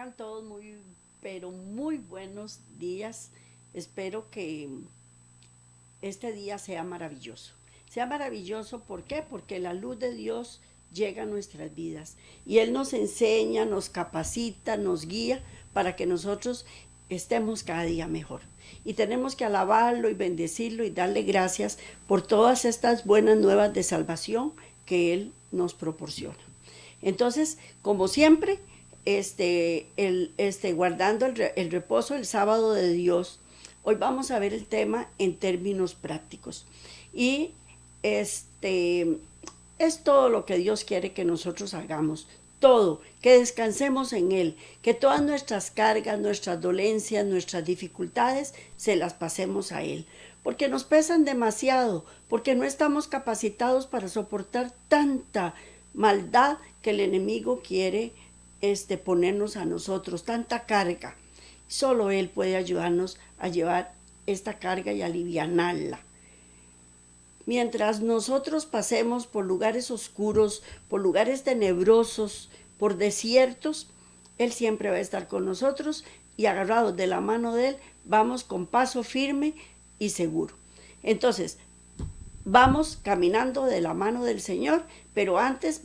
Tengan todos pero muy buenos días. Espero que este día sea maravilloso. Sea maravilloso, ¿por qué? Porque la luz de Dios llega a nuestras vidas y Él nos enseña, nos capacita, nos guía para que nosotros estemos cada día mejor. Y tenemos que alabarlo y bendecirlo y darle gracias por todas estas buenas nuevas de salvación que Él nos proporciona. Entonces, como siempre, guardando el reposo, el sábado de Dios, hoy vamos a ver el tema en términos prácticos. Y es todo lo que Dios quiere que nosotros hagamos. Todo, que descansemos en Él, que todas nuestras cargas, nuestras dolencias, nuestras dificultades, se las pasemos a Él. Porque nos pesan demasiado, porque no estamos capacitados para soportar tanta maldad que el enemigo quiere ponernos a nosotros, tanta carga. Solo Él puede ayudarnos a llevar esta carga y alivianarla. Mientras nosotros pasemos por lugares oscuros, por lugares tenebrosos, por desiertos, Él siempre va a estar con nosotros y agarrados de la mano de Él, vamos con paso firme y seguro. Entonces, vamos caminando de la mano del Señor, pero antes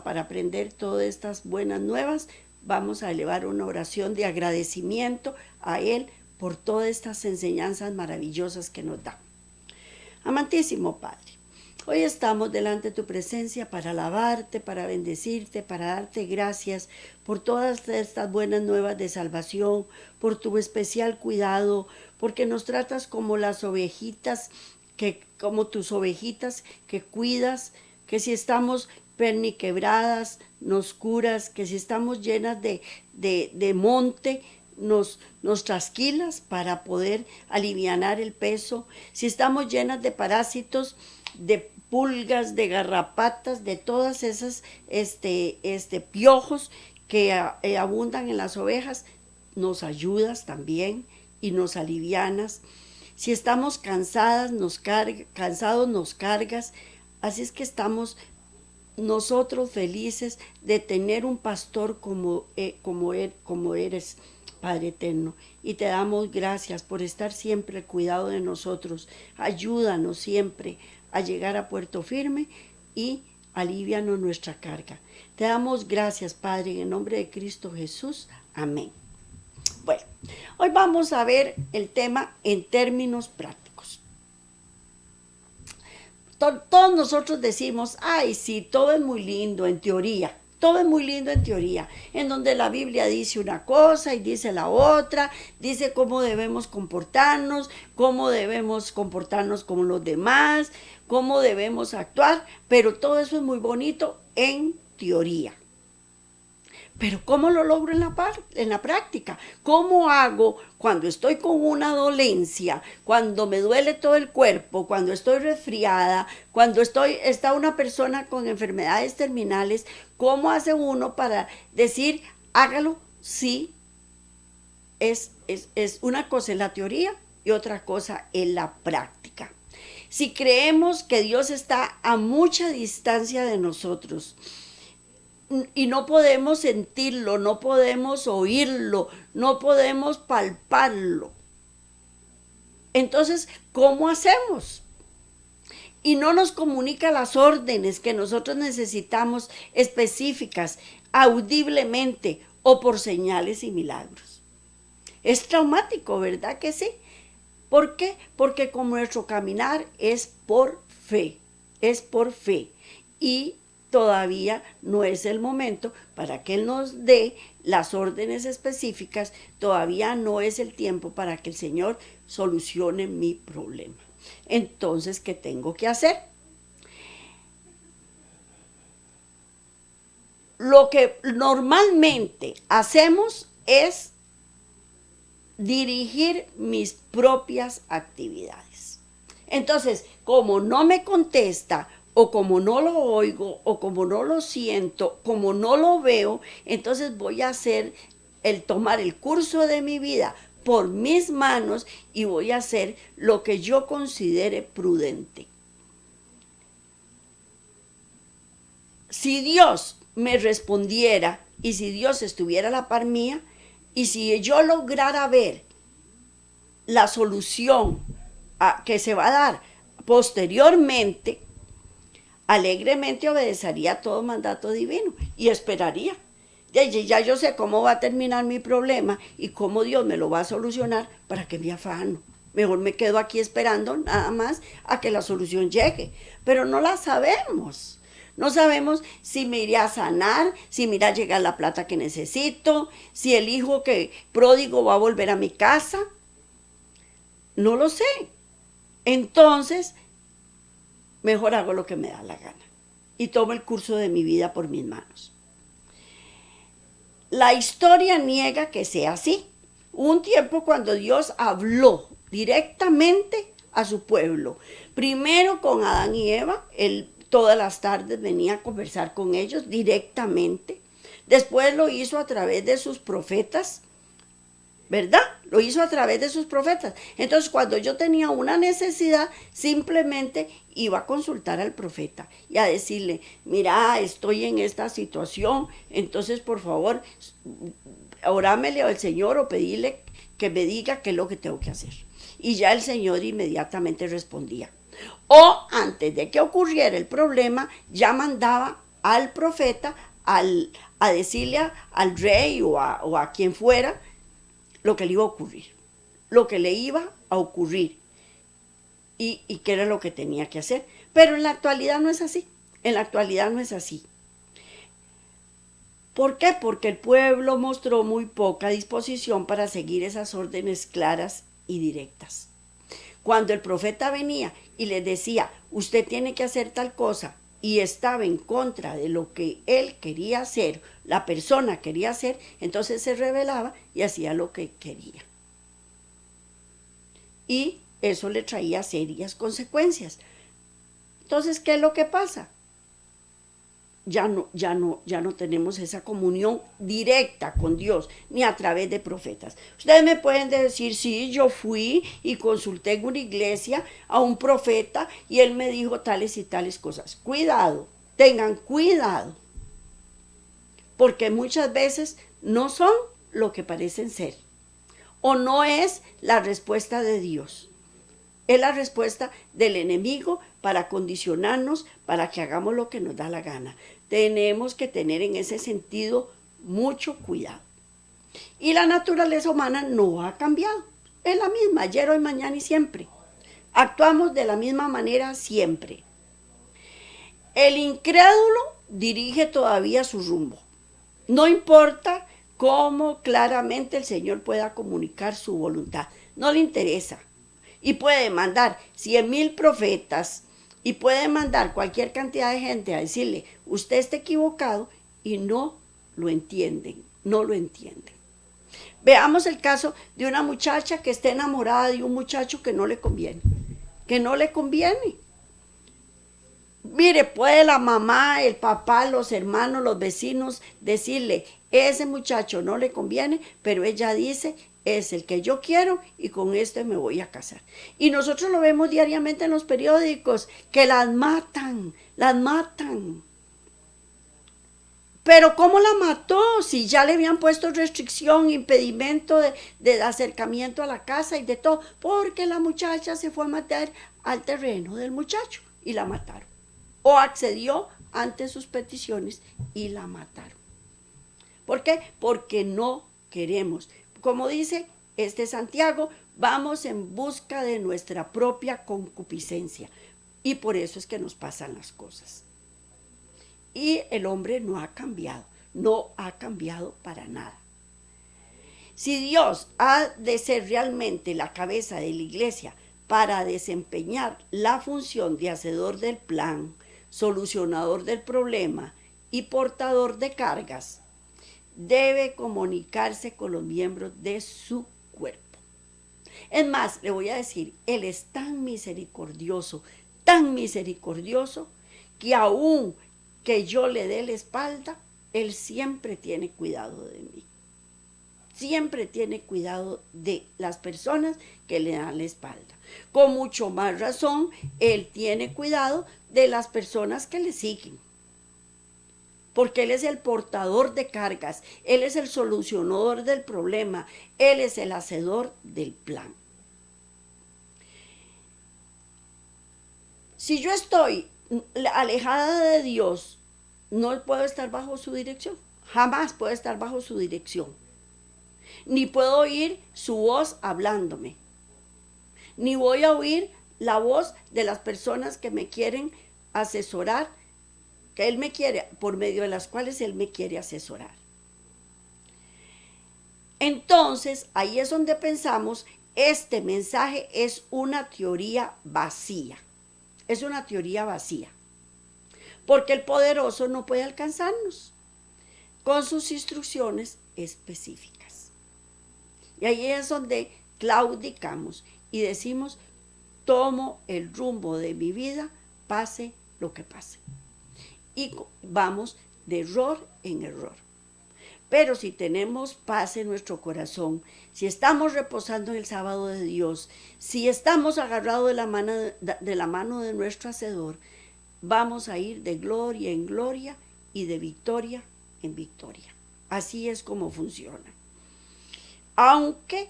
para aprender todas estas buenas nuevas, vamos a elevar una oración de agradecimiento a Él por todas estas enseñanzas maravillosas que nos da. Amantísimo Padre, hoy estamos delante de tu presencia para alabarte, para bendecirte, para darte gracias por todas estas buenas nuevas de salvación, por tu especial cuidado, porque nos tratas como las ovejitas, como tus ovejitas que cuidas, que si estamos perniquebradas, nos curas, que si estamos llenas de monte, nos trasquilas para poder alivianar el peso. Si estamos llenas de parásitos, de pulgas, de garrapatas, de todas esas piojos que abundan en las ovejas, nos ayudas también y nos alivianas. Si estamos cansados, nos cargas. Así es que estamos nosotros felices de tener un pastor como eres, Padre eterno, y te damos gracias por estar siempre al cuidado de nosotros. Ayúdanos siempre a llegar a puerto firme y alivianos nuestra carga. Te damos gracias, Padre, en el nombre de Cristo Jesús. Amén. Bueno, hoy vamos a ver el tema en términos prácticos. Todos nosotros decimos, ay, sí, todo es muy lindo en teoría. Todo es muy lindo en teoría, en donde la Biblia dice una cosa y dice la otra, dice cómo debemos comportarnos con los demás, cómo debemos actuar, pero todo eso es muy bonito en teoría. Pero ¿cómo lo logro en la práctica? ¿Cómo hago cuando estoy con una dolencia, cuando me duele todo el cuerpo, cuando estoy resfriada, cuando está una persona con enfermedades terminales? ¿Cómo hace uno para decir, hágalo? Sí, es una cosa en la teoría y otra cosa en la práctica. Si creemos que Dios está a mucha distancia de nosotros, y no podemos sentirlo, no podemos oírlo, no podemos palparlo. Entonces, ¿cómo hacemos? Y no nos comunica las órdenes que nosotros necesitamos específicas, audiblemente o por señales y milagros. Es traumático, ¿verdad que sí? ¿Por qué? Porque como nuestro caminar es por fe, y todavía no es el momento para que Él nos dé las órdenes específicas, todavía no es el tiempo para que el Señor solucione mi problema. Entonces, ¿qué tengo que hacer? Lo que normalmente hacemos es dirigir mis propias actividades. Entonces, como no me contesta, o como no lo oigo, o como no lo siento, como no lo veo, entonces voy a tomar el curso de mi vida por mis manos y voy a hacer lo que yo considere prudente. Si Dios me respondiera y si Dios estuviera a la par mía, Y si yo lograra ver la solución que se va a dar posteriormente, alegremente obedecería todo mandato divino y esperaría. Ya yo sé cómo va a terminar mi problema y cómo Dios me lo va a solucionar, para que me afano. Mejor me quedo aquí esperando nada más a que la solución llegue. Pero no la sabemos. No sabemos si me iré a sanar, si me irá a llegar la plata que necesito, si el hijo que pródigo va a volver a mi casa. No lo sé. Entonces, mejor hago lo que me da la gana y tomo el curso de mi vida por mis manos. La historia niega que sea así. Hubo un tiempo cuando Dios habló directamente a su pueblo. Primero con Adán y Eva, él todas las tardes venía a conversar con ellos directamente. Después lo hizo a través de sus profetas, ¿verdad? Lo hizo a través de sus profetas. Entonces, cuando yo tenía una necesidad, simplemente iba a consultar al profeta y a decirle, mira, estoy en esta situación, entonces por favor, orámele al Señor o pedíle que me diga qué es lo que tengo que hacer. Y ya el Señor inmediatamente respondía. O antes de que ocurriera el problema, ya mandaba al profeta a decirle al rey o a quien fuera lo que le iba a ocurrir, lo que le iba a ocurrir y qué era lo que tenía que hacer. Pero en la actualidad no es así, en la actualidad no es así. ¿Por qué? Porque el pueblo mostró muy poca disposición para seguir esas órdenes claras y directas. Cuando el profeta venía y les decía, usted tiene que hacer tal cosa, y estaba en contra de lo que él quería hacer, la persona quería hacer, entonces se rebelaba y hacía lo que quería. Y eso le traía serias consecuencias. Entonces, ¿qué es lo que pasa? Ya no tenemos esa comunión directa con Dios, ni a través de profetas. Ustedes me pueden decir, sí, yo fui y consulté en una iglesia a un profeta y él me dijo tales y tales cosas. Cuidado, tengan cuidado, porque muchas veces no son lo que parecen ser, o no es la respuesta de Dios. Es la respuesta del enemigo para condicionarnos, para que hagamos lo que nos da la gana. Tenemos que tener en ese sentido mucho cuidado. Y la naturaleza humana no ha cambiado. Es la misma, ayer, hoy, mañana y siempre. Actuamos de la misma manera siempre. El incrédulo dirige todavía su rumbo. No importa cómo claramente el Señor pueda comunicar su voluntad. No le interesa. Y puede mandar 100,000 profetas y puede mandar cualquier cantidad de gente a decirle, usted está equivocado, y no lo entienden, no lo entienden. Veamos el caso de una muchacha que está enamorada de un muchacho que no le conviene, que no le conviene. Mire, puede la mamá, el papá, los hermanos, los vecinos decirle, ese muchacho no le conviene, pero ella dice, es el que yo quiero y con este me voy a casar. Y nosotros lo vemos diariamente en los periódicos, que las matan, las matan. Pero ¿cómo la mató? Si ya le habían puesto restricción, impedimento de acercamiento a la casa y de todo, porque la muchacha se fue a matar al terreno del muchacho y la mataron. O accedió ante sus peticiones y la mataron. ¿Por qué? Porque no queremos. Como dice Santiago, vamos en busca de nuestra propia concupiscencia. Y por eso es que nos pasan las cosas. Y el hombre no ha cambiado para nada. Si Dios ha de ser realmente la cabeza de la iglesia para desempeñar la función de hacedor del plan, solucionador del problema y portador de cargas, debe comunicarse con los miembros de su cuerpo. Es más, le voy a decir, Él es tan misericordioso, que aún que yo le dé la espalda, Él siempre tiene cuidado de mí. Siempre tiene cuidado de las personas que le dan la espalda. Con mucho más razón, Él tiene cuidado de las personas que le siguen. porque Él es el portador de cargas, Él es el solucionador del problema, Él es el hacedor del plan. Si yo estoy alejada de Dios, no puedo estar bajo su dirección, jamás puedo estar bajo su dirección, ni puedo oír su voz hablándome, ni voy a oír la voz de las personas que me quieren asesorar, que Él me quiere, por medio de las cuales Él me quiere asesorar. Entonces, ahí es donde pensamos, este mensaje es una teoría vacía. Es una teoría vacía. Porque el poderoso no puede alcanzarnos con sus instrucciones específicas. Y ahí es donde claudicamos y decimos, tomo el rumbo de mi vida, pase lo que pase. Y vamos de error en error. Pero si tenemos paz en nuestro corazón, si estamos reposando en el sábado de Dios, si estamos agarrados de la mano de nuestro Hacedor, vamos a ir de gloria en gloria y de victoria en victoria. Así es como funciona. Aunque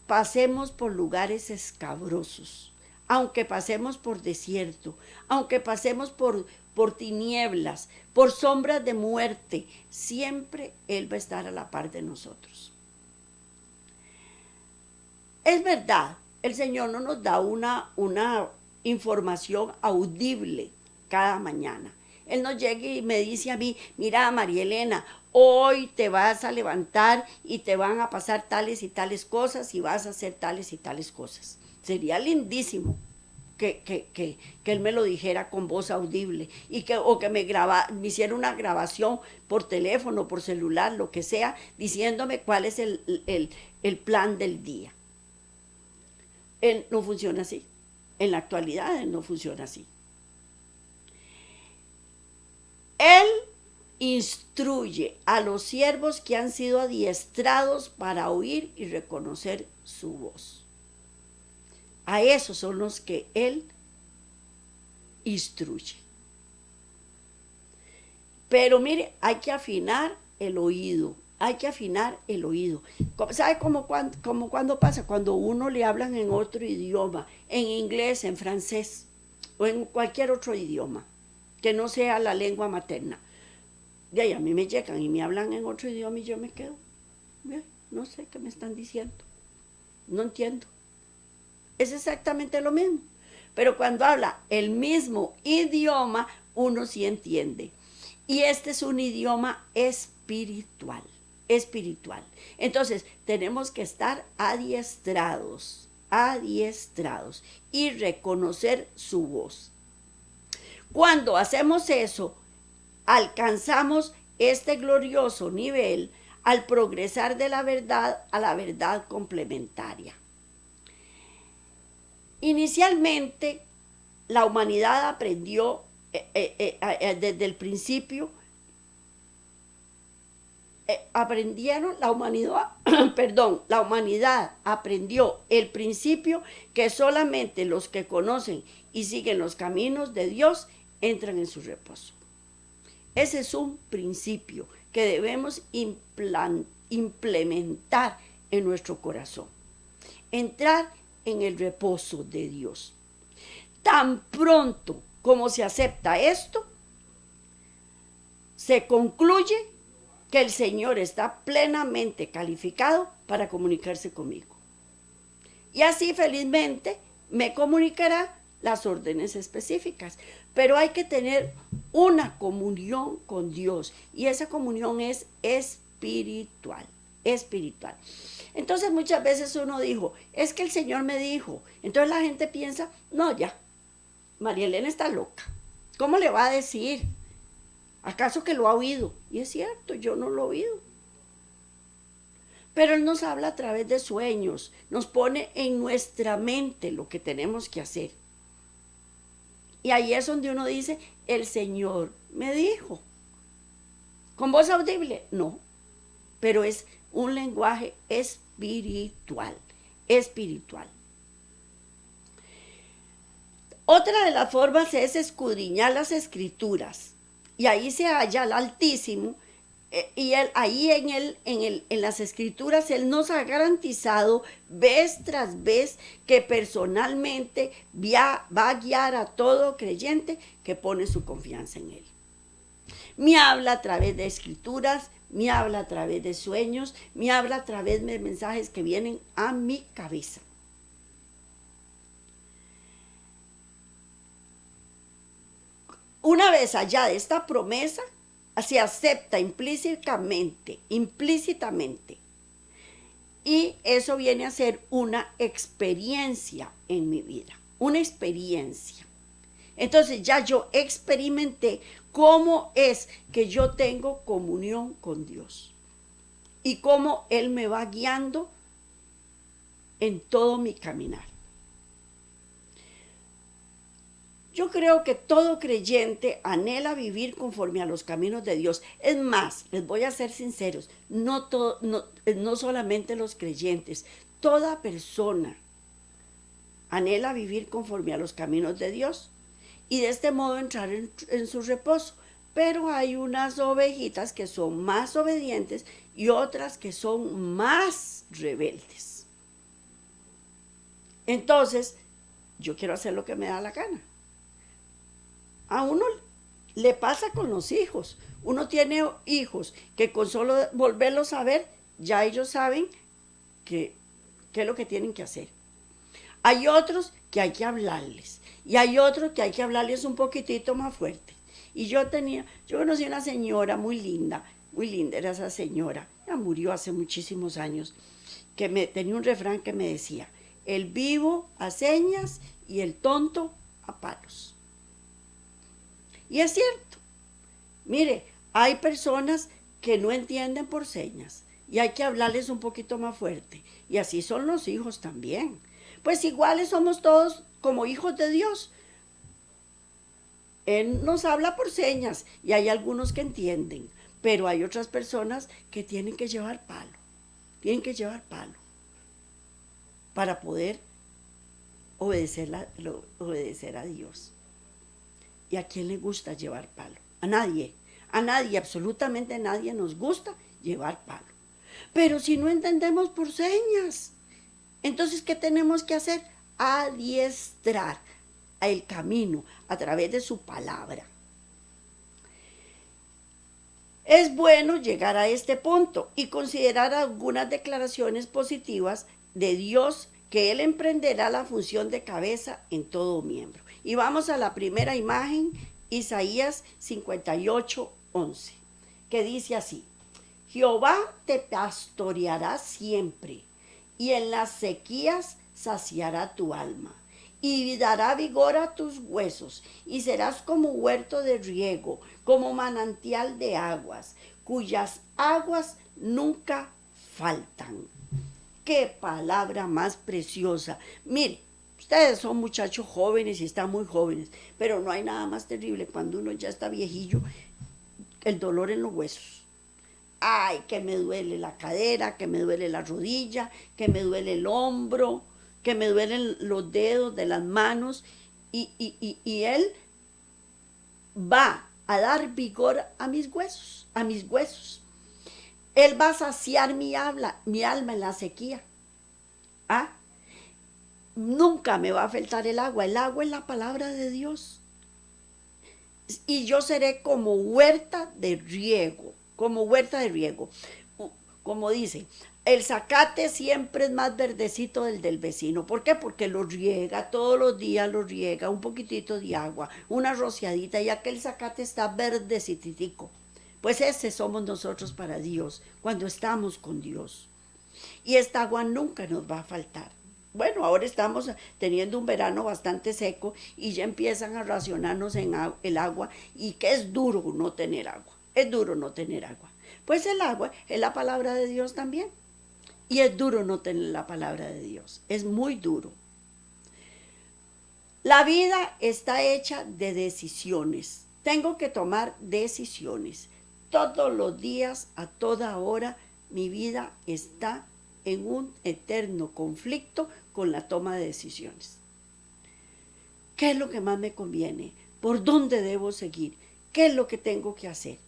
pasemos por lugares escabrosos, aunque pasemos por desierto, aunque pasemos por tinieblas, por sombras de muerte, siempre Él va a estar a la par de nosotros. Es verdad, el Señor no nos da una información audible cada mañana. Él nos llega y me dice a mí, mira María Elena, hoy te vas a levantar y te van a pasar tales y tales cosas y vas a hacer tales y tales cosas. Sería lindísimo que Él me lo dijera con voz audible o que me hiciera una grabación por teléfono, por celular, lo que sea, diciéndome cuál es el plan del día. Él no funciona así. En la actualidad Él no funciona así. Él instruye a los siervos que han sido adiestrados para oír y reconocer su voz. A esos son los que Él instruye. Pero mire, hay que afinar el oído. Hay que afinar el oído. ¿Sabe cuando pasa? Cuando uno le hablan en otro idioma, en inglés, en francés o en cualquier otro idioma que no sea la lengua materna. Y ahí a mí me llegan y me hablan en otro idioma y yo me quedo. No sé qué me están diciendo. No entiendo. Es exactamente lo mismo. Pero cuando habla el mismo idioma, uno sí entiende. Y este es un idioma espiritual. Espiritual. Entonces, tenemos que estar adiestrados y reconocer su voz. Cuando hacemos eso, alcanzamos este glorioso nivel al progresar de la verdad a la verdad complementaria. Inicialmente, la humanidad aprendió desde el principio, la humanidad aprendió el principio que solamente los que conocen y siguen los caminos de Dios entran en su reposo. Ese es un principio que debemos implementar en nuestro corazón. Entrar en el reposo de Dios. Tan pronto como se acepta esto, se concluye que el Señor está plenamente calificado para comunicarse conmigo. Y así felizmente me comunicará las órdenes específicas. Pero hay que tener una comunión con Dios y esa comunión es espiritual. Entonces muchas veces uno dijo, es que el Señor me dijo. Entonces la gente piensa, no, ya, María Elena está loca. ¿Cómo le va a decir? ¿Acaso que lo ha oído? Y es cierto, yo no lo he oído. Pero Él nos habla a través de sueños, nos pone en nuestra mente lo que tenemos que hacer. Y ahí es donde uno dice, el Señor me dijo. ¿Con voz audible? No, pero es un lenguaje espiritual. Otra de las formas es escudriñar las Escrituras y ahí se halla el Altísimo, y él, ahí en las escrituras, Él nos ha garantizado vez tras vez que personalmente va a guiar a todo creyente que pone su confianza en Él. Me habla a través de escrituras, me habla a través de sueños, me habla a través de mensajes que vienen a mi cabeza. Una vez allá de esta promesa, se acepta implícitamente. Y eso viene a ser una experiencia en mi vida, una experiencia. Entonces ya yo experimenté cómo es que yo tengo comunión con Dios y cómo Él me va guiando en todo mi caminar. Yo creo que todo creyente anhela vivir conforme a los caminos de Dios. Es más, les voy a ser sinceros, no solamente los creyentes, toda persona anhela vivir conforme a los caminos de Dios y de este modo entrar en su reposo. Pero hay unas ovejitas que son más obedientes y otras que son más rebeldes. Entonces, yo quiero hacer lo que me da la gana. A uno le pasa con los hijos. Uno tiene hijos que con solo volverlos a ver, ya ellos saben qué es lo que tienen que hacer. Hay otros que hay que hablarles y hay otros que hay que hablarles un poquitito más fuerte. Y yo conocí una señora muy linda era esa señora, ya murió hace muchísimos años, que tenía un refrán que me decía: el vivo a señas y el tonto a palos. Y es cierto. Mire, hay personas que no entienden por señas y hay que hablarles un poquito más fuerte. Y así son los hijos también. Pues iguales somos todos como hijos de Dios. Él nos habla por señas y hay algunos que entienden, pero hay otras personas que tienen que llevar palo. Tienen que llevar palo para poder obedecer a Dios. ¿Y a quién le gusta llevar palo? A nadie, absolutamente a nadie nos gusta llevar palo. Pero si no entendemos por señas, entonces ¿qué tenemos que hacer? Adiestrar el camino a través de su palabra. Es bueno llegar a este punto y considerar algunas declaraciones positivas de Dios, que Él emprenderá la función de cabeza en todo miembro. Y vamos a la primera imagen, Isaías 58:11, que dice así: Jehová te pastoreará siempre, y en las sequías saciará tu alma, y dará vigor a tus huesos, y serás como huerto de riego, como manantial de aguas, cuyas aguas nunca faltan. ¡Qué palabra más preciosa! Mire, ustedes son muchachos jóvenes y están muy jóvenes, pero no hay nada más terrible cuando uno ya está viejillo, el dolor en los huesos. Ay, que me duele la cadera, que me duele la rodilla, que me duele el hombro, que me duelen los dedos de las manos, y Él va a dar vigor a mis huesos. Él va a saciar mi alma en la sequía. Nunca me va a faltar el agua. El agua es la palabra de Dios. Y yo seré como huerta de riego. Como dice, el zacate siempre es más verdecito del vecino. ¿Por qué? Porque lo riega, todos los días lo riega, un poquitito de agua, una rociadita, y aquel zacate está verdecitico. Pues ese somos nosotros para Dios, cuando estamos con Dios. Y esta agua nunca nos va a faltar. Bueno, ahora estamos teniendo un verano bastante seco y ya empiezan a racionarnos el agua, y que es duro no tener agua. Pues el agua es la palabra de Dios también. Y es duro no tener la palabra de Dios. Es muy duro. La vida está hecha de decisiones. Tengo que tomar decisiones. Todos los días, a toda hora, mi vida está en un eterno conflicto con la toma de decisiones. ¿Qué es lo que más me conviene? ¿Por dónde debo seguir? ¿Qué es lo que tengo que hacer?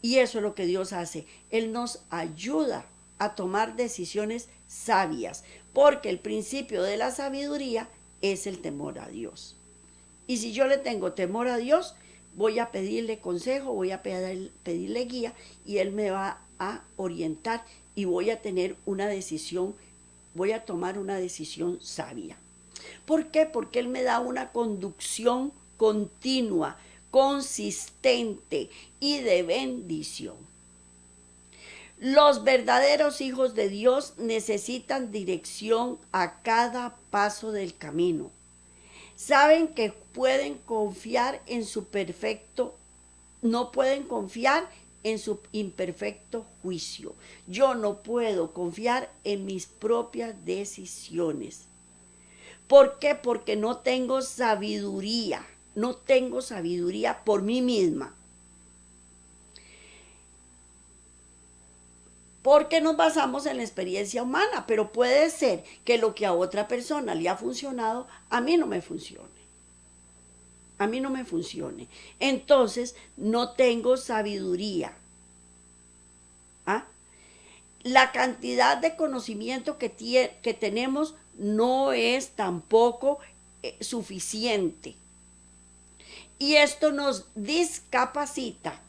Y eso es lo que Dios hace. Él nos ayuda a tomar decisiones sabias, porque el principio de la sabiduría es el temor a Dios. Y si yo le tengo temor a Dios, voy a pedirle consejo, voy a pedirle guía y Él me va a orientar y voy a tener una decisión, voy a tomar una decisión sabia. ¿Por qué? Porque Él me da una conducción continua, consistente y de bendición. Los verdaderos hijos de Dios necesitan dirección a cada paso del camino. Saben que pueden confiar en su perfecto, no pueden confiar en su imperfecto juicio. Yo no puedo confiar en mis propias decisiones. ¿Por qué? Porque no tengo sabiduría. No tengo sabiduría por mí misma. Porque nos basamos en la experiencia humana, pero puede ser que lo que a otra persona le ha funcionado, a mí no me funcione. A mí no me funcione. Entonces, no tengo sabiduría. ¿Ah? La cantidad de conocimiento que tenemos no es tampoco suficiente. Y esto nos discapacita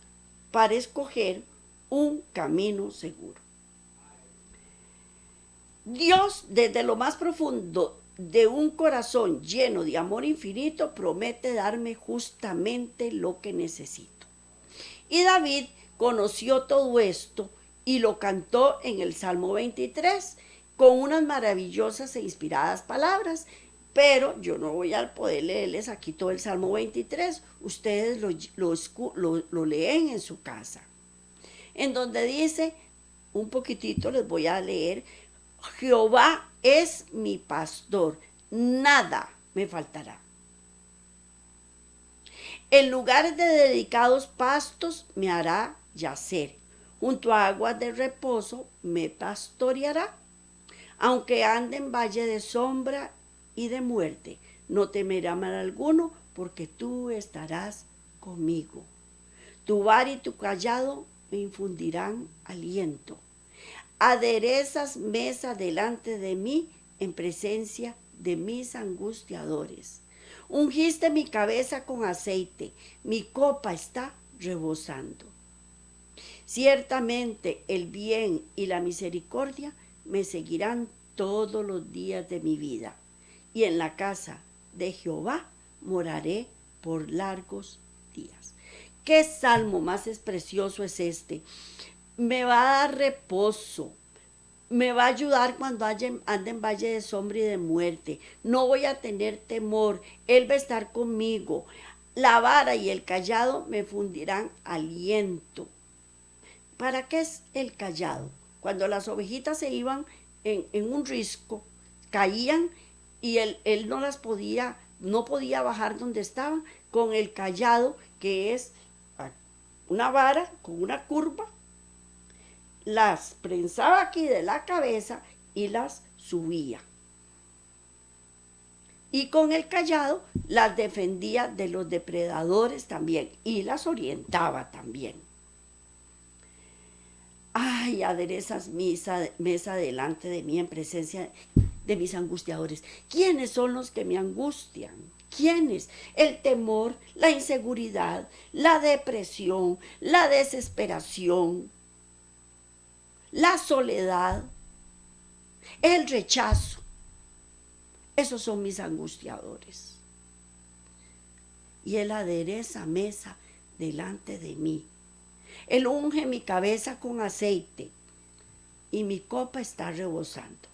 para escoger un camino seguro. Dios, desde lo más profundo de un corazón lleno de amor infinito, promete darme justamente lo que necesito. Y David conoció todo esto y lo cantó en el Salmo 23 con unas maravillosas e inspiradas palabras. Pero yo no voy a poder leerles aquí todo el Salmo 23. Ustedes lo leen en su casa. En donde dice, un poquitito les voy a leer: Jehová es mi pastor, nada me faltará. En lugares de dedicados pastos me hará yacer, junto a aguas de reposo me pastoreará. Aunque ande en valle de sombra y de muerte, no temerá mal alguno, porque tú estarás conmigo. Tu vara y tu cayado me infundirán aliento. Aderezas mesa delante de mí en presencia de mis angustiadores. Ungiste mi cabeza con aceite, mi copa está rebosando. Ciertamente el bien y la misericordia me seguirán todos los días de mi vida, y en la casa de Jehová moraré por largos días. ¿Qué salmo más precioso es este? Me va a dar reposo, me va a ayudar cuando ande en valle de sombra y de muerte. No voy a tener temor, Él va a estar conmigo. La vara y el cayado me fundirán aliento. ¿Para qué es el cayado? Cuando las ovejitas se iban en un risco, caían y él no las podía, no podía bajar donde estaban, con el cayado, que es una vara con una curva, las prensaba aquí de la cabeza y las subía. Y con el cayado las defendía de los depredadores también y las orientaba también. Ay, aderezas mesa delante de mí en presencia de mis angustiadores. ¿Quiénes son los que me angustian? ¿Quiénes? El temor, la inseguridad, la depresión, la desesperación, la soledad, el rechazo. Esos son mis angustiadores. Y Él adereza mesa delante de mí. Él unge mi cabeza con aceite y mi copa está rebosando.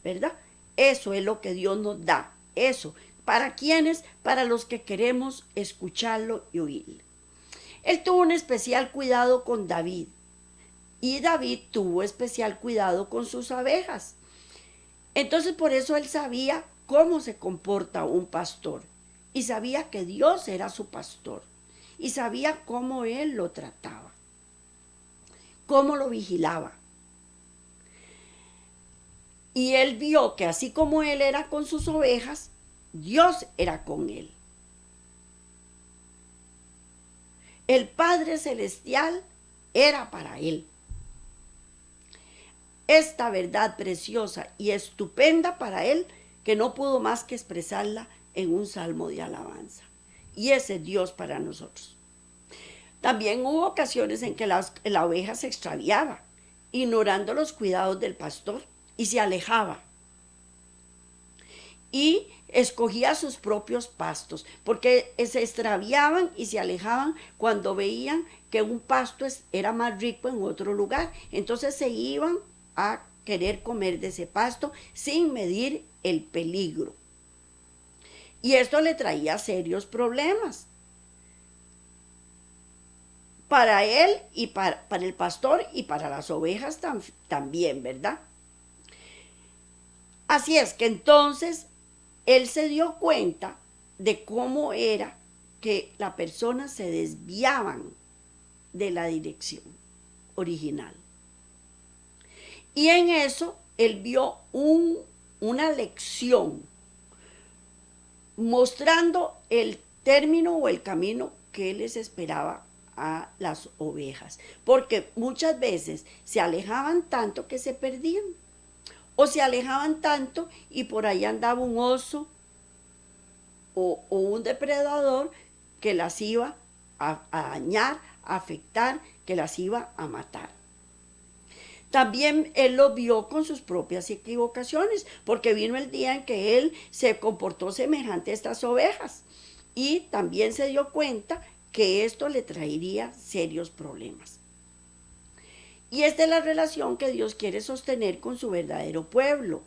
¿Verdad? Eso es lo que Dios nos da. Eso. ¿Para quiénes? Para los que queremos escucharlo y oírlo. Él tuvo un especial cuidado con David. Y David tuvo especial cuidado con sus abejas. Entonces por eso él sabía cómo se comporta un pastor. Y sabía que Dios era su pastor. Y sabía cómo él lo trataba. Cómo lo vigilaba. Y él vio que así como él era con sus ovejas, Dios era con él. el Padre Celestial era para él. Esta verdad preciosa y estupenda para él, que no pudo más que expresarla en un salmo de alabanza. Y ese es Dios para nosotros. También hubo ocasiones en que la oveja se extraviaba, ignorando los cuidados del pastor, y se alejaba. Y escogía sus propios pastos, porque se extraviaban y se alejaban cuando veían que un pasto era más rico en otro lugar. Entonces se iban a querer comer de ese pasto sin medir el peligro. Y esto le traía serios problemas para él y para el pastor y para las ovejas también, ¿verdad? Así es que entonces él se dio cuenta de cómo era que las personas se desviaban de la dirección original. Y en eso él vio una lección mostrando el término o el camino que les esperaba a las ovejas, porque muchas veces se alejaban tanto que se perdían, o se alejaban tanto y por ahí andaba un oso o un depredador que las iba a dañar, a afectar, que las iba a matar. También él lo vio con sus propias equivocaciones, porque vino el día en que él se comportó semejante a estas ovejas y también se dio cuenta que esto le traería serios problemas. Y esta es la relación que Dios quiere sostener con su verdadero pueblo.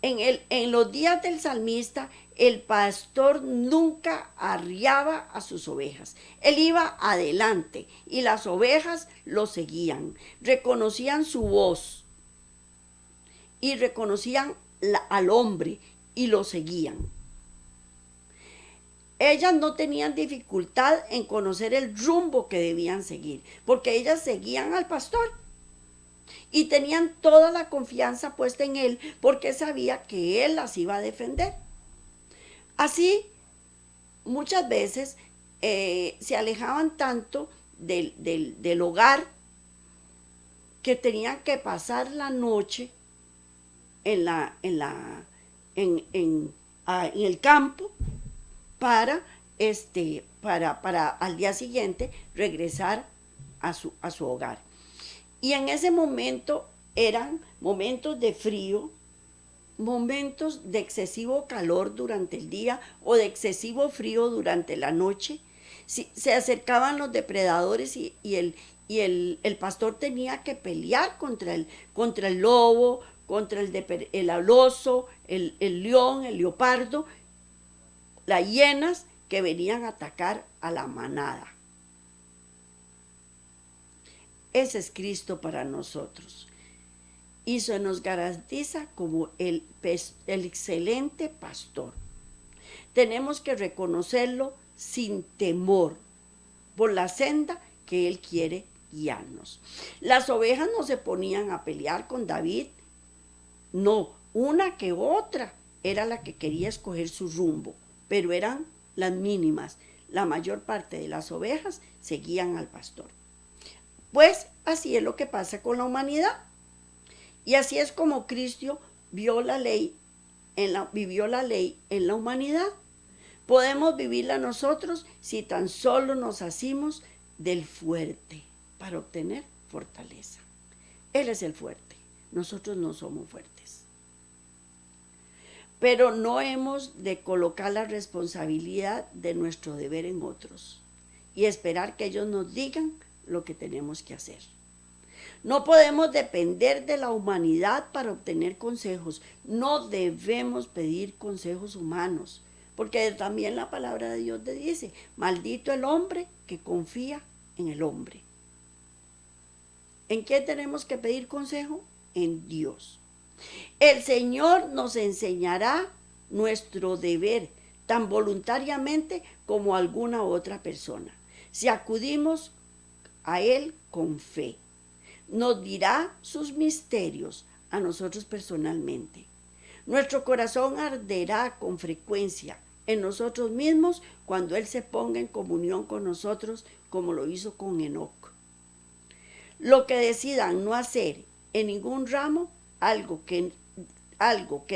En los días del salmista, el pastor nunca arriaba a sus ovejas. Él iba adelante y las ovejas lo seguían. Reconocían su voz y reconocían al hombre y lo seguían. Ellas no tenían dificultad en conocer el rumbo que debían seguir, porque ellas seguían al pastor. Y tenían toda la confianza puesta en él, porque sabía que él las iba a defender. Así, muchas veces se alejaban tanto del hogar que tenían que pasar la noche en el campo para al día siguiente regresar a su hogar. Y en ese momento eran momentos de frío, momentos de excesivo calor durante el día o de excesivo frío durante la noche. Se acercaban los depredadores y el pastor tenía que pelear contra el lobo, contra el oso, el león, el leopardo, las hienas que venían a atacar a la manada. Ese es Cristo para nosotros. Y se nos garantiza como el excelente pastor. Tenemos que reconocerlo sin temor por la senda que Él quiere guiarnos. Las ovejas no se ponían a pelear con David. No, una que otra era la que quería escoger su rumbo, pero eran las mínimas. La mayor parte de las ovejas seguían al pastor. Pues así es lo que pasa con la humanidad. Y así es como Cristo vivió la ley en la humanidad. Podemos vivirla nosotros si tan solo nos asimos del fuerte para obtener fortaleza. Él es el fuerte, nosotros no somos fuertes. Pero no hemos de colocar la responsabilidad de nuestro deber en otros y esperar que ellos nos digan lo que tenemos que hacer. No podemos depender de la humanidad para obtener consejos. No debemos pedir consejos humanos, porque también la palabra de Dios te dice, maldito el hombre que confía en el hombre. ¿En qué tenemos que pedir consejo? En Dios. El Señor nos enseñará nuestro deber tan voluntariamente como alguna otra persona. Si acudimos a Él con fe, nos dirá sus misterios a nosotros personalmente. Nuestro corazón arderá con frecuencia en nosotros mismos cuando Él se ponga en comunión con nosotros como lo hizo con Enoc. Lo que decidan no hacer en ningún ramo, algo que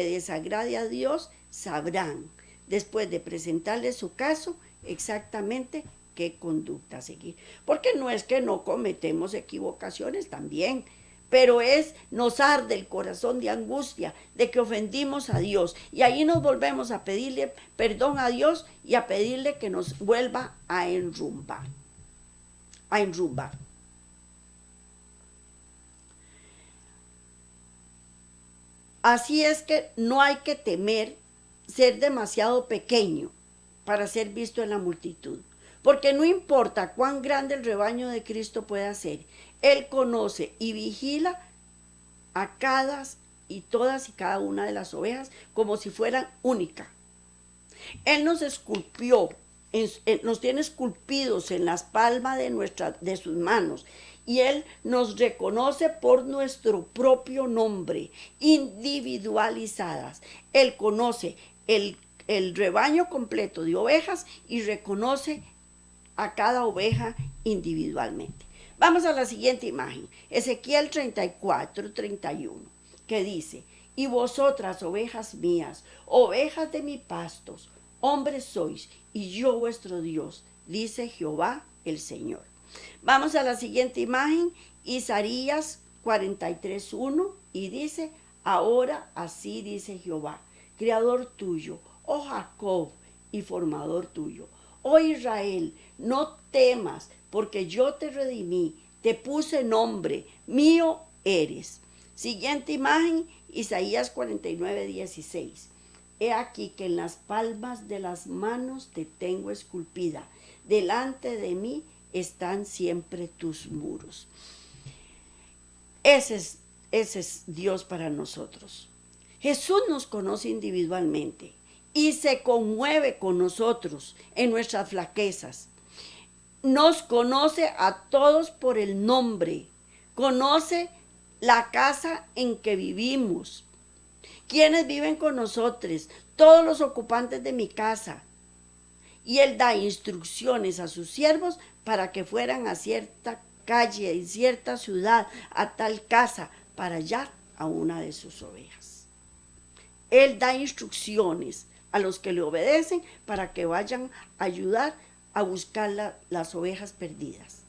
desagrade a Dios, sabrán, después de presentarle su caso, exactamente qué conducta seguir. Porque no es que no cometemos equivocaciones también, pero nos arde el corazón de angustia de que ofendimos a Dios. Y ahí nos volvemos a pedirle perdón a Dios y a pedirle que nos vuelva a enrumbar. Así es que no hay que temer ser demasiado pequeño para ser visto en la multitud, porque no importa cuán grande el rebaño de Cristo pueda ser, Él conoce y vigila a todas y cada una de las ovejas como si fueran únicas. Él nos esculpió, nos tiene esculpidos en las palmas de sus manos, y Él nos reconoce por nuestro propio nombre, individualizadas. Él conoce el rebaño completo de ovejas y reconoce a cada oveja individualmente. Vamos a la siguiente imagen, Ezequiel 34:31, que dice: y vosotras, ovejas mías, ovejas de mis pastos, hombres sois, y yo vuestro Dios, dice Jehová el Señor. Vamos a la siguiente imagen, Isaías 43:1, y dice: ahora así dice Jehová, creador tuyo, oh Jacob, y formador tuyo. Oh Israel, no temas, porque yo te redimí, te puse nombre, mío eres. Siguiente imagen, Isaías 49:16. He aquí que en las palmas de las manos te tengo esculpida, delante de mí están siempre tus muros. Ese es Dios para nosotros. Jesús nos conoce individualmente y se conmueve con nosotros en nuestras flaquezas. Nos conoce a todos por el nombre, conoce la casa en que vivimos, quienes viven con nosotros, todos los ocupantes de mi casa. Y Él da instrucciones a sus siervos para que fueran a cierta calle, en cierta ciudad, a tal casa, para hallar a una de sus ovejas. Él da instrucciones a los que le obedecen para que vayan a ayudar a buscar las ovejas perdidas.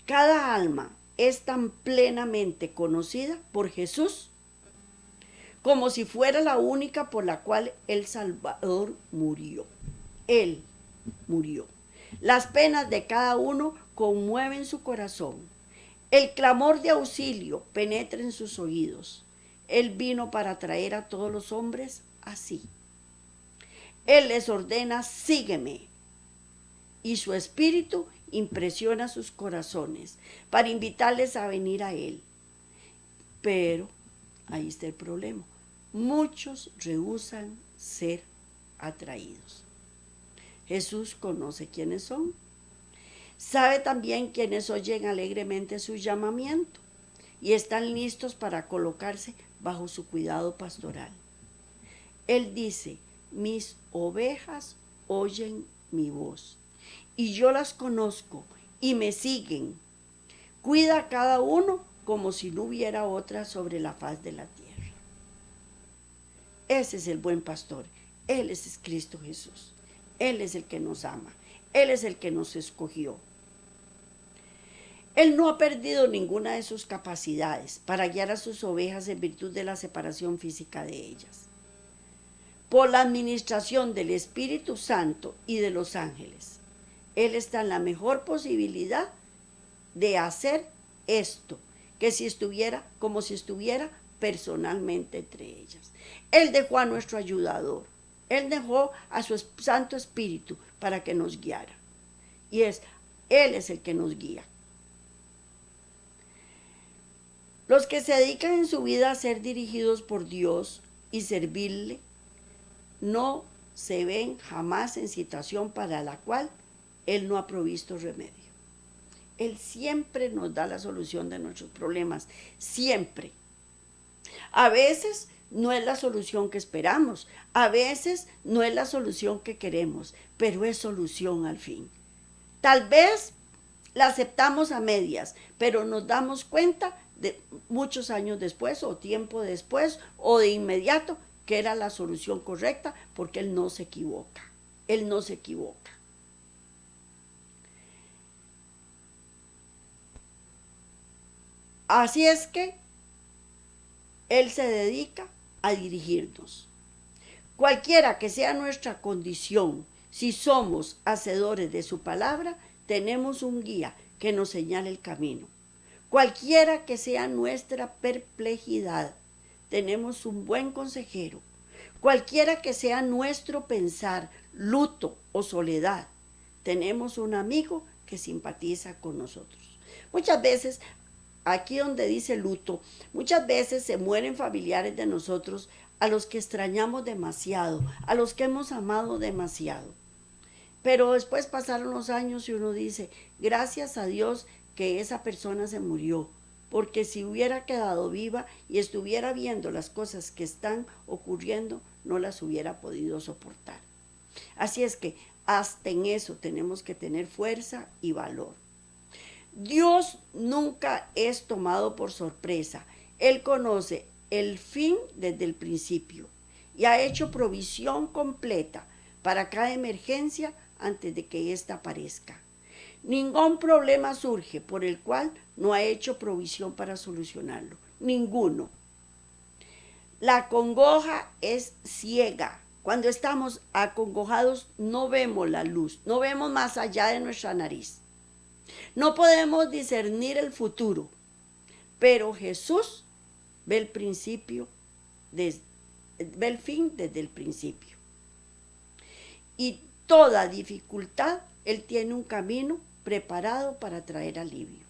Cada alma es tan plenamente conocida por Jesús como si fuera la única por la cual el Salvador murió. Él murió. Las penas de cada uno conmueven su corazón. El clamor de auxilio penetra en sus oídos. Él vino para traer a todos los hombres así. Él les ordena: sígueme. Y su espíritu impresiona sus corazones para invitarles a venir a Él. Pero ahí está el problema. Muchos rehúsan ser atraídos. Jesús conoce quiénes son. Sabe también quiénes oyen alegremente su llamamiento y están listos para colocarse bajo su cuidado pastoral. Él dice: mis ovejas oyen mi voz y yo las conozco y me siguen. Cuida a cada uno como si no hubiera otra sobre la faz de la tierra. Ese es el buen pastor. Él es Cristo Jesús. Él es el que nos ama. Él es el que nos escogió. Él no ha perdido ninguna de sus capacidades para guiar a sus ovejas en virtud de la separación física de ellas. Por la administración del Espíritu Santo y de los ángeles, Él está en la mejor posibilidad de hacer esto, como si estuviera personalmente entre ellas. Él dejó a nuestro ayudador. Él dejó a su Santo Espíritu para que nos guiara. Y Él es el que nos guía. Los que se dedican en su vida a ser dirigidos por Dios y servirle, no se ven jamás en situación para la cual Él no ha provisto remedio. Él siempre nos da la solución de nuestros problemas, siempre. A veces no es la solución que esperamos, a veces no es la solución que queremos, pero es solución al fin. Tal vez la aceptamos a medias, pero nos damos cuenta de muchos años después o tiempo después o de inmediato que era la solución correcta, porque Él no se equivoca. Él no se equivoca. Así es que Él se dedica a dirigirnos. Cualquiera que sea nuestra condición, si somos hacedores de su palabra, tenemos un guía que nos señale el camino. Cualquiera que sea nuestra perplejidad, tenemos un buen consejero. Cualquiera que sea nuestro pensar, luto o soledad, tenemos un amigo que simpatiza con nosotros. Muchas veces, aquí donde dice luto, muchas veces se mueren familiares de nosotros a los que extrañamos demasiado, a los que hemos amado demasiado. Pero después pasaron los años y uno dice, gracias a Dios que esa persona se murió, porque si hubiera quedado viva y estuviera viendo las cosas que están ocurriendo, no las hubiera podido soportar. Así es que hasta en eso tenemos que tener fuerza y valor. Dios nunca es tomado por sorpresa. Él conoce el fin desde el principio y ha hecho provisión completa para cada emergencia antes de que ésta aparezca. Ningún problema surge por el cual no ha hecho provisión para solucionarlo. Ninguno. La congoja es ciega. Cuando estamos acongojados no vemos la luz, no vemos más allá de nuestra nariz. No podemos discernir el futuro, pero Jesús ve el principio, ve el fin desde el principio. Y toda dificultad, Él tiene un camino preparado para traer alivio.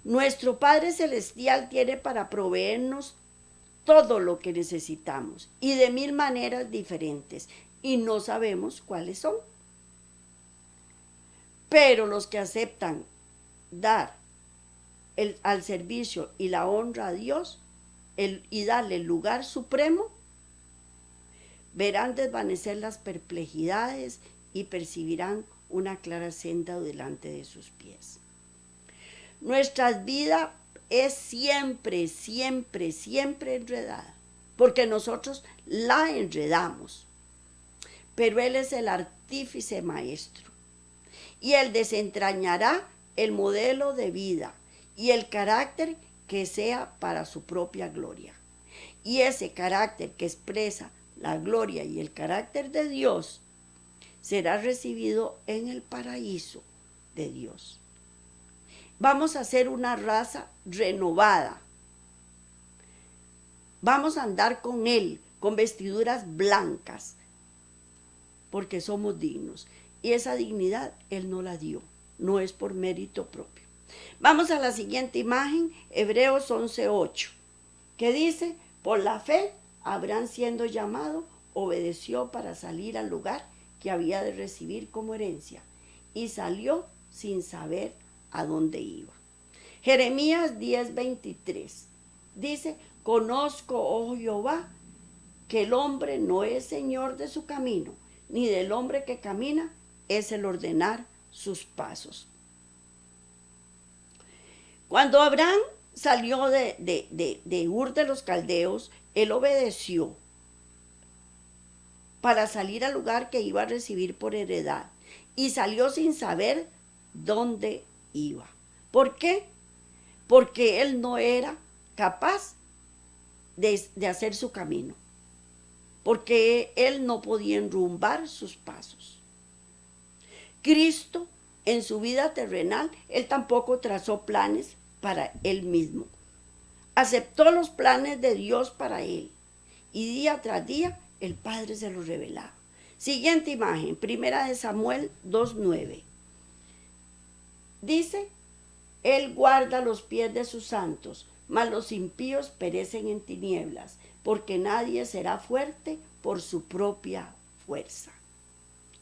Nuestro Padre Celestial tiene para proveernos todo lo que necesitamos y de mil maneras diferentes y no sabemos cuáles son. Pero los que aceptan dar al servicio y la honra a Dios y darle el lugar supremo, verán desvanecer las perplejidades y percibirán una clara senda delante de sus pies. Nuestra vida es siempre, siempre, siempre enredada, porque nosotros la enredamos, pero Él es el artífice maestro y Él desentrañará el modelo de vida y el carácter que sea para su propia gloria. Y ese carácter que expresa la gloria y el carácter de Dios será recibido en el paraíso de Dios. Vamos a ser una raza renovada. Vamos a andar con Él, con vestiduras blancas, porque somos dignos. Y esa dignidad Él no la dio, no es por mérito propio. Vamos a la siguiente imagen, Hebreos 11:8, que dice, por la fe, Abraham siendo llamado, obedeció para salir al lugar que había de recibir como herencia, y salió sin saber a dónde iba. Jeremías 10:23 dice, conozco, oh Jehová, que el hombre no es señor de su camino, ni del hombre que camina es el ordenar sus pasos. Cuando Abraham salió de Ur de los Caldeos, él obedeció para salir al lugar que iba a recibir por heredad y salió sin saber dónde iba. ¿Por qué? Porque él no era capaz de hacer su camino, porque él no podía enrumbar sus pasos. Cristo, en su vida terrenal, él tampoco trazó planes para él mismo. Aceptó los planes de Dios para él y día tras día el Padre se los revelaba. Siguiente imagen, 1 Samuel 2:9. Dice, Él guarda los pies de sus santos, mas los impíos perecen en tinieblas, porque nadie será fuerte por su propia fuerza.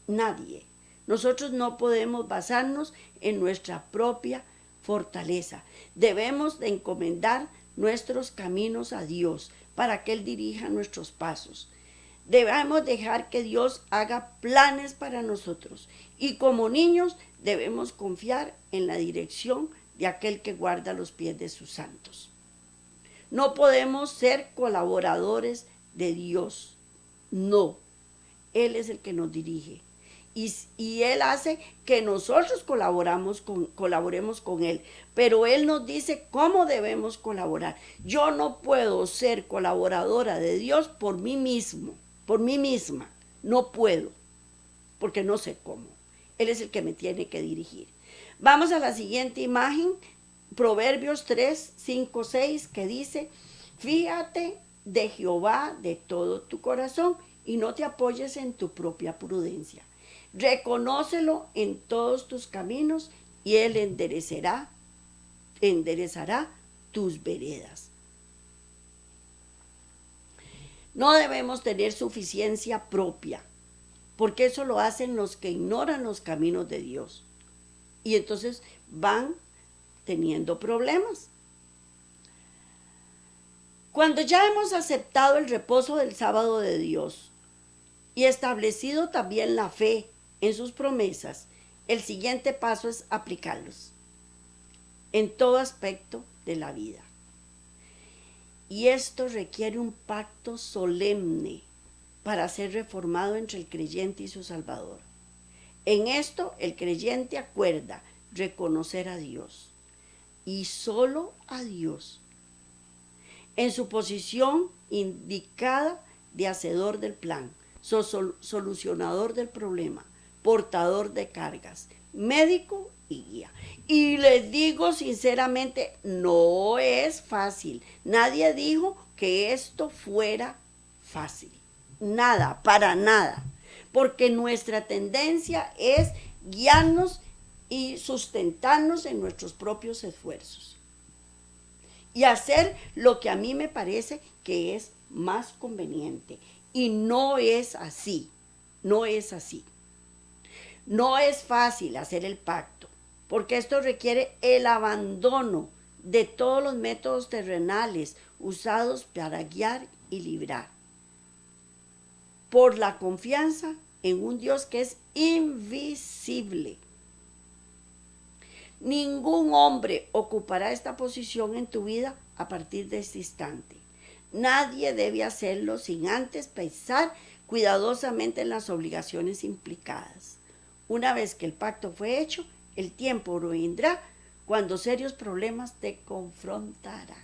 Nadie. Nosotros no podemos basarnos en nuestra propia fortaleza. Debemos de encomendar nuestros caminos a Dios para que Él dirija nuestros pasos. Debemos dejar que Dios haga planes para nosotros y como niños debemos confiar en la dirección de aquel que guarda los pies de sus santos. No podemos ser colaboradores de Dios, no, Él es el que nos dirige. Y Él hace que nosotros colaboremos con Él. Pero Él nos dice cómo debemos colaborar. Yo no puedo ser colaboradora de Dios por mí mismo, por mí misma. No puedo, porque no sé cómo. Él es el que me tiene que dirigir. Vamos a la siguiente imagen, Proverbios 3, 5, 6, que dice, fíjate de Jehová de todo tu corazón y no te apoyes en tu propia prudencia. Reconócelo en todos tus caminos y Él enderezará tus veredas. No debemos tener suficiencia propia, porque eso lo hacen los que ignoran los caminos de Dios. Y entonces van teniendo problemas. Cuando ya hemos aceptado el reposo del sábado de Dios y establecido también la fe en sus promesas, el siguiente paso es aplicarlos en todo aspecto de la vida. Y esto requiere un pacto solemne para ser reformado entre el creyente y su Salvador. En esto el creyente acuerda reconocer a Dios y solo a Dios en su posición indicada de hacedor del plan, solucionador del problema, portador de cargas, médico y guía. Y les digo sinceramente, no es fácil. Nadie dijo que esto fuera fácil. Nada, para nada. Porque nuestra tendencia es guiarnos y sustentarnos en nuestros propios esfuerzos. Y hacer lo que a mí me parece que es más conveniente. Y no es así. No es así. No es fácil hacer el pacto, porque esto requiere el abandono de todos los métodos terrenales usados para guiar y librar, por la confianza en un Dios que es invisible. Ningún hombre ocupará esta posición en tu vida a partir de este instante. Nadie debe hacerlo sin antes pensar cuidadosamente en las obligaciones implicadas. Una vez que el pacto fue hecho, el tiempo vendrá cuando serios problemas te confrontarán.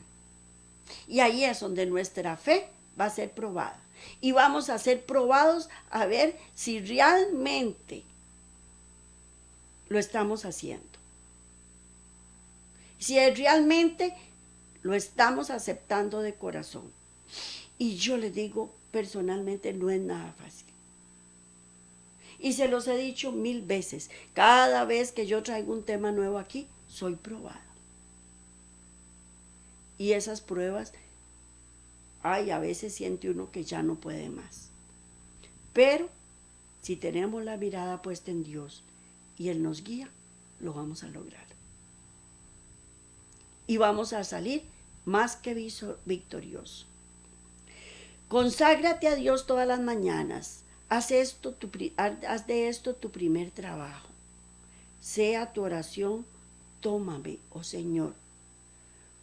Y ahí es donde nuestra fe va a ser probada. Y vamos a ser probados a ver si realmente lo estamos haciendo. Si realmente lo estamos aceptando de corazón. Y yo les digo, personalmente no es nada fácil. Y se los he dicho 1000 veces. Cada vez que yo traigo un tema nuevo aquí, soy probada. Y esas pruebas, a veces siente uno que ya no puede más. Pero si tenemos la mirada puesta en Dios y Él nos guía, lo vamos a lograr. Y vamos a salir más que victoriosos. Conságrate a Dios todas las mañanas. Haz de esto tu primer trabajo. Sea tu oración, tómame, oh Señor,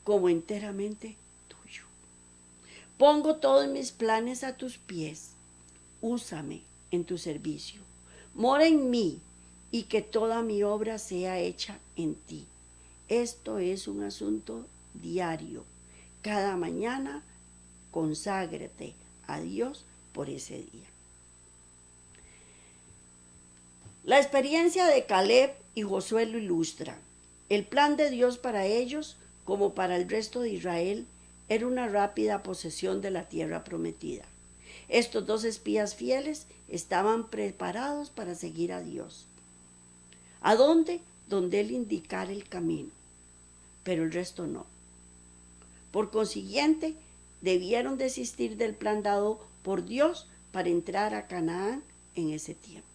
como enteramente tuyo. Pongo todos mis planes a tus pies. Úsame en tu servicio. Mora en mí y que toda mi obra sea hecha en ti. Esto es un asunto diario. Cada mañana conságrate a Dios por ese día. La experiencia de Caleb y Josué lo ilustra. El plan de Dios para ellos, como para el resto de Israel, era una rápida posesión de la tierra prometida. Estos dos espías fieles estaban preparados para seguir a Dios. ¿A dónde? Donde Él indicara el camino, pero el resto no. Por consiguiente, debieron desistir del plan dado por Dios para entrar a Canaán en ese tiempo.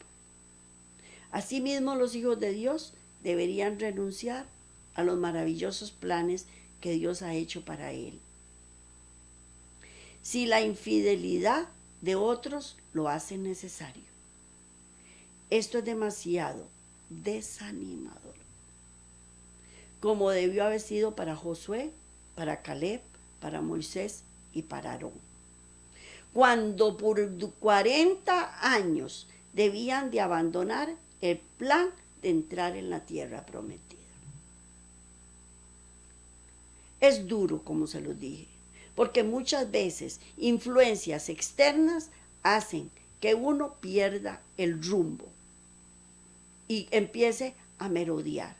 Asimismo, los hijos de Dios deberían renunciar a los maravillosos planes que Dios ha hecho para Él. si la infidelidad de otros lo hace necesario. Esto es demasiado desanimador, como debió haber sido para Josué, para Caleb, para Moisés y para Aarón, cuando por 40 años debían de abandonar el plan de entrar en la tierra prometida. Es duro, como se los dije, porque muchas veces influencias externas hacen que uno pierda el rumbo y empiece a merodear.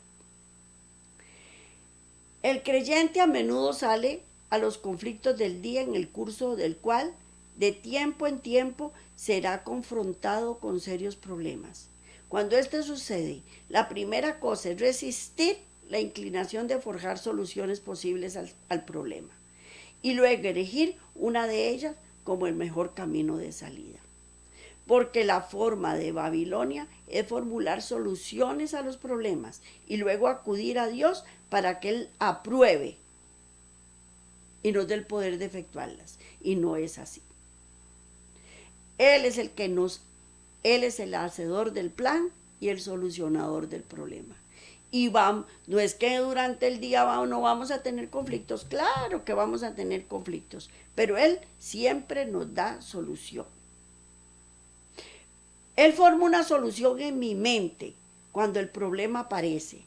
El creyente a menudo sale a los conflictos del día en el curso del cual de tiempo en tiempo será confrontado con serios problemas. Cuando esto sucede, la primera cosa es resistir la inclinación de forjar soluciones posibles al problema y luego elegir una de ellas como el mejor camino de salida. Porque la forma de Babilonia es formular soluciones a los problemas y luego acudir a Dios para que Él apruebe y nos dé el poder de efectuarlas. Y no es así. Él es Él es el hacedor del plan y el solucionador del problema. Y no es que durante el día no vamos a tener conflictos, claro que vamos a tener conflictos, pero Él siempre nos da solución. Él forma una solución en mi mente cuando el problema aparece.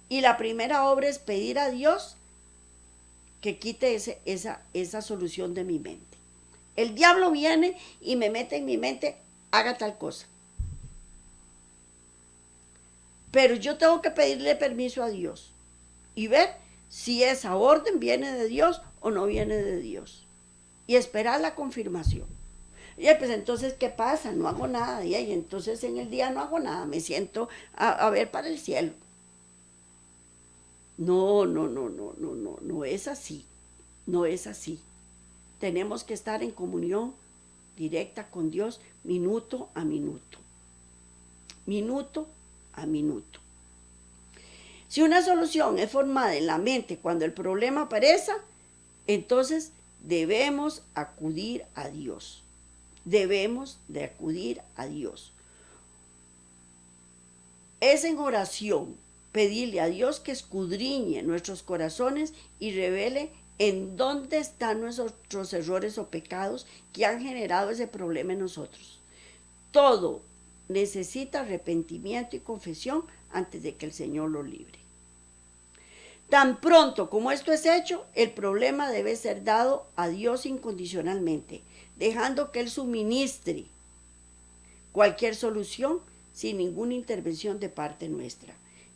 Y la primera obra es pedir a Dios que quite esa solución de mi mente. El diablo viene y me mete en mi mente, haga tal cosa. Pero yo tengo que pedirle permiso a Dios y ver si esa orden viene de Dios o no viene de Dios. Y esperar la confirmación. Y pues entonces, ¿qué pasa? No hago nada. Y entonces en el día no hago nada. Me siento a ver para el cielo. No es así. No es así. Tenemos que estar en comunión directa con Dios minuto a minuto. Minuto a minuto. Si una solución es formada en la mente cuando el problema aparece, entonces debemos acudir a Dios. Debemos de acudir a Dios. Es en oración pedirle a Dios que escudriñe nuestros corazones y revele en dónde están nuestros errores o pecados que han generado ese problema en nosotros. Todo necesita arrepentimiento y confesión antes de que el Señor lo libre. Tan pronto como esto es hecho, el problema debe ser dado a Dios incondicionalmente, dejando que Él suministre cualquier solución sin ninguna intervención de parte nuestra.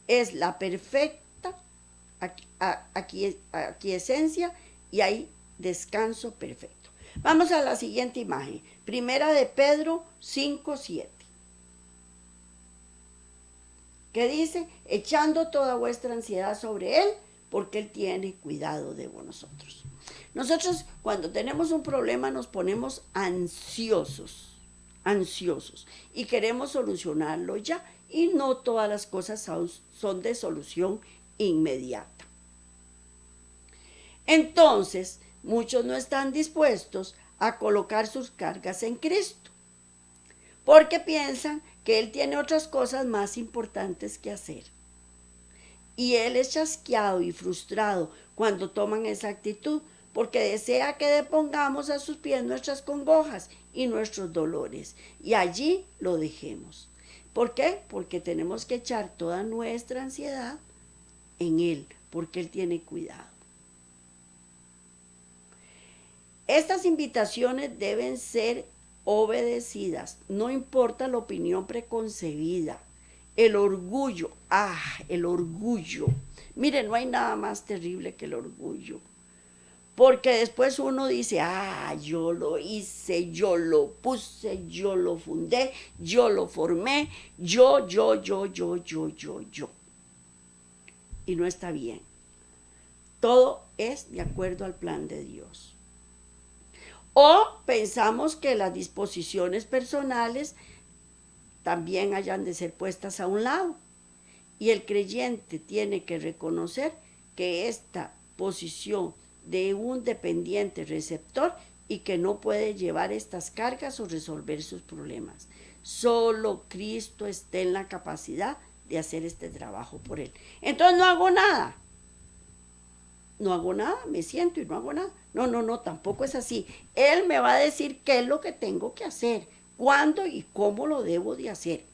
Es la perfecta aquiescencia y hay descanso perfecto. Vamos a la siguiente imagen. Primera de Pedro 5:7. Que dice, echando toda vuestra ansiedad sobre Él, porque Él tiene cuidado de vosotros. Nosotros cuando tenemos un problema nos ponemos ansiosos y queremos solucionarlo ya, y no todas las cosas son de solución inmediata. Entonces, muchos no están dispuestos a colocar sus cargas en Cristo, porque piensan que Él tiene otras cosas más importantes que hacer. Y Él es chasqueado y frustrado cuando toman esa actitud, porque desea que depongamos a sus pies nuestras congojas y nuestros dolores, y allí lo dejemos. ¿Por qué? Porque tenemos que echar toda nuestra ansiedad en Él, porque Él tiene cuidado. Estas invitaciones deben ser obedecidas, no importa la opinión preconcebida, el orgullo, el orgullo. Mire, no hay nada más terrible que el orgullo, porque después uno dice, yo lo hice, yo lo puse, yo lo fundé, yo lo formé, yo. Y no está bien. Todo es de acuerdo al plan de Dios. O pensamos que las disposiciones personales también hayan de ser puestas a un lado. Y el creyente tiene que reconocer que esta posición de un dependiente receptor y que no puede llevar estas cargas o resolver sus problemas. Solo Cristo está en la capacidad de hacer este trabajo por él. Entonces no hago nada. No hago nada, me siento y no hago nada. No, tampoco es así. Él me va a decir qué es lo que tengo que hacer, cuándo y cómo lo debo de hacer.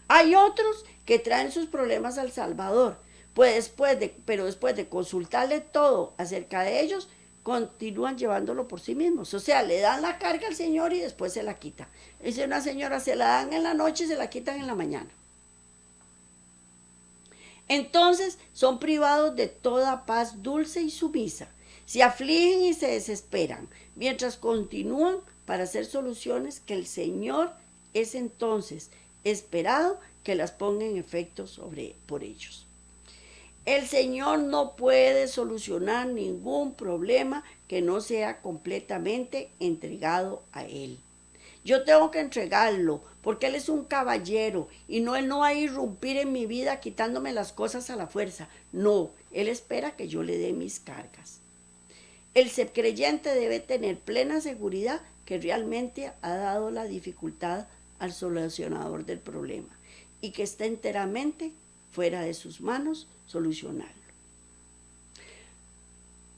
Hay otros que traen sus problemas al Salvador, pues pero después de consultarle todo acerca de ellos, continúan llevándolo por sí mismos. O sea, le dan la carga al Señor y después se la quita. Dice una señora, se la dan en la noche y se la quitan en la mañana. Entonces son privados de toda paz dulce y sumisa. Se afligen y se desesperan, mientras continúan para hacer soluciones que el Señor es entonces esperado que las ponga en efecto por ellos. El Señor no puede solucionar ningún problema que no sea completamente entregado a Él. Yo tengo que entregarlo porque Él es un caballero y Él no va a irrumpir en mi vida quitándome las cosas a la fuerza. No, Él espera que yo le dé mis cargas. El ser creyente debe tener plena seguridad que realmente ha dado la dificultad al solucionador del problema y que está enteramente fuera de sus manos solucionarlo.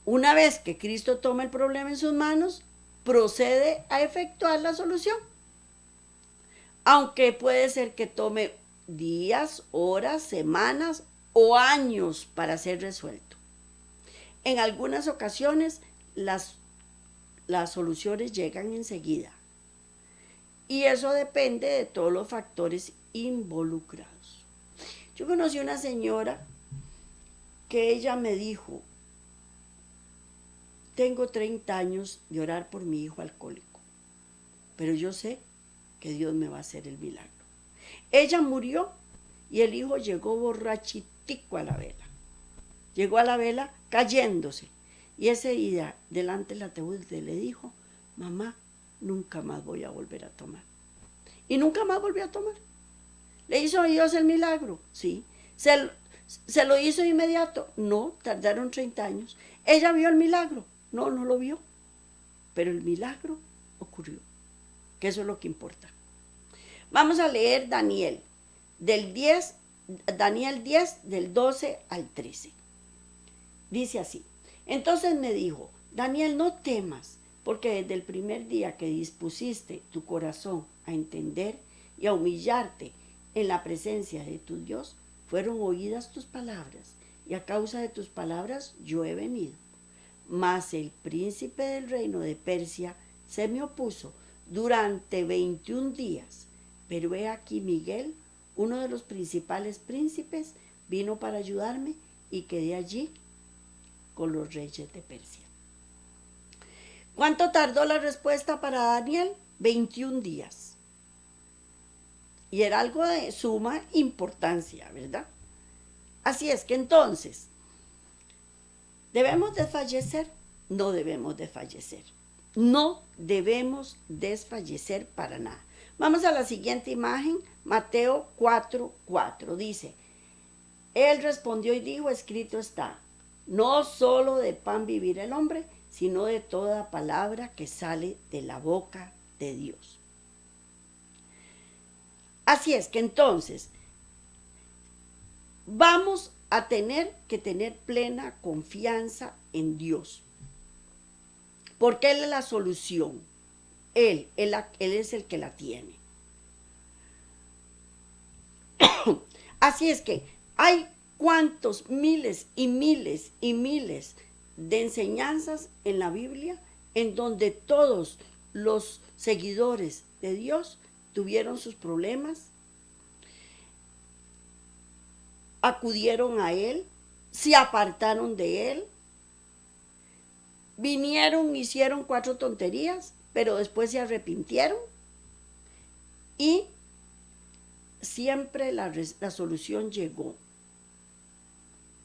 Una vez que Cristo toma el problema en sus manos, procede a efectuar la solución. Aunque puede ser que tome días, horas, semanas o años para ser resuelto. En algunas ocasiones las soluciones llegan enseguida. Y eso depende de todos los factores involucrados. Yo conocí una señora que ella me dijo, tengo 30 años de orar por mi hijo alcohólico, pero yo sé que Dios me va a hacer el milagro. Ella murió y el hijo llegó borrachitico a la vela. Llegó a la vela cayéndose. Y ese día, delante del ataúd, le dijo, mamá, nunca más voy a volver a tomar. Y nunca más volvió a tomar. ¿Le hizo Dios el milagro? Sí. ¿Se lo hizo de inmediato? No, tardaron 30 años. ¿Ella vio el milagro? No, no lo vio. Pero el milagro ocurrió, que eso es lo que importa. Vamos a leer Daniel 10, del 12 al 13. Dice así, entonces me dijo, Daniel, no temas, porque desde el primer día que dispusiste tu corazón a entender y a humillarte en la presencia de tu Dios, fueron oídas tus palabras, y a causa de tus palabras yo he venido. Mas el príncipe del reino de Persia se me opuso durante 21 días, pero he aquí Miguel, uno de los principales príncipes, vino para ayudarme y quedé allí con los reyes de Persia. ¿Cuánto tardó la respuesta para Daniel? 21 días. Y era algo de suma importancia, ¿verdad? Así es que entonces, ¿debemos desfallecer? No debemos desfallecer. No debemos desfallecer para nada. Vamos a la siguiente imagen, Mateo 4:4. Dice, él respondió y dijo, escrito está, no solo de pan vivir el hombre, sino de toda palabra que sale de la boca de Dios. Así es que entonces vamos a tener que tener plena confianza en Dios, porque Él es la solución. Él es el que la tiene. Así es que hay cuantos miles y miles y miles de enseñanzas en la Biblia en donde todos los seguidores de Dios tuvieron sus problemas, acudieron a Él, se apartaron de Él, vinieron, hicieron 4 tonterías, pero después se arrepintieron y siempre la solución llegó.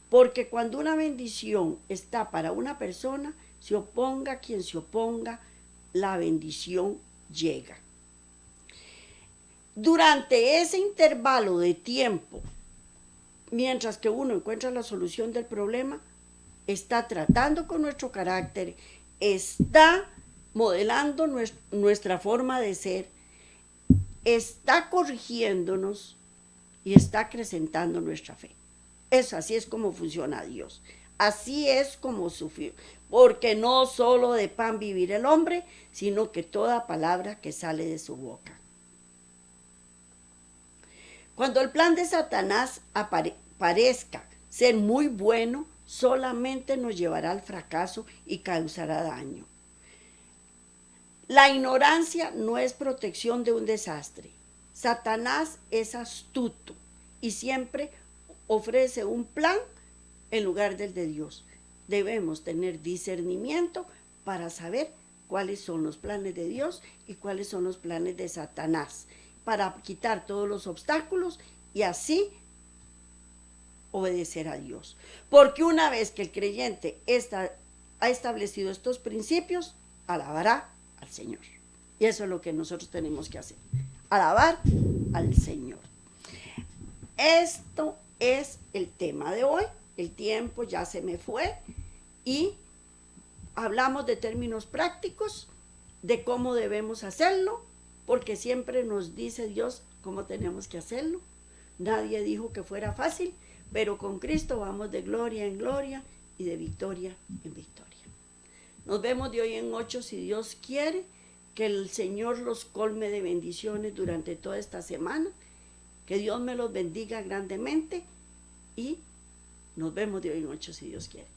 Porque cuando una bendición está para una persona, se oponga quien se oponga, la bendición llega. Durante ese intervalo de tiempo, mientras que uno encuentra la solución del problema, está tratando con nuestro carácter, está modelando nuestra forma de ser, está corrigiéndonos y está acrecentando nuestra fe. Eso, así es como funciona Dios. Así es como sufrió. Porque no solo de pan vivir el hombre, sino que toda palabra que sale de su boca. Cuando el plan de Satanás parezca ser muy bueno, solamente nos llevará al fracaso y causará daño. La ignorancia no es protección de un desastre. Satanás es astuto y siempre ofrece un plan en lugar del de Dios. Debemos tener discernimiento para saber cuáles son los planes de Dios y cuáles son los planes de Satanás, para quitar todos los obstáculos y así obedecer a Dios. Porque una vez que el creyente ha establecido estos principios, alabará al Señor. Y eso es lo que nosotros tenemos que hacer, alabar al Señor. Esto es el tema de hoy. El tiempo ya se me fue y hablamos de términos prácticos, de cómo debemos hacerlo, porque siempre nos dice Dios cómo tenemos que hacerlo. Nadie dijo que fuera fácil, pero con Cristo vamos de gloria en gloria y de victoria en victoria. Nos vemos de hoy en 8 si Dios quiere. Que el Señor los colme de bendiciones durante toda esta semana. Que Dios me los bendiga grandemente y nos vemos de hoy en 8 si Dios quiere.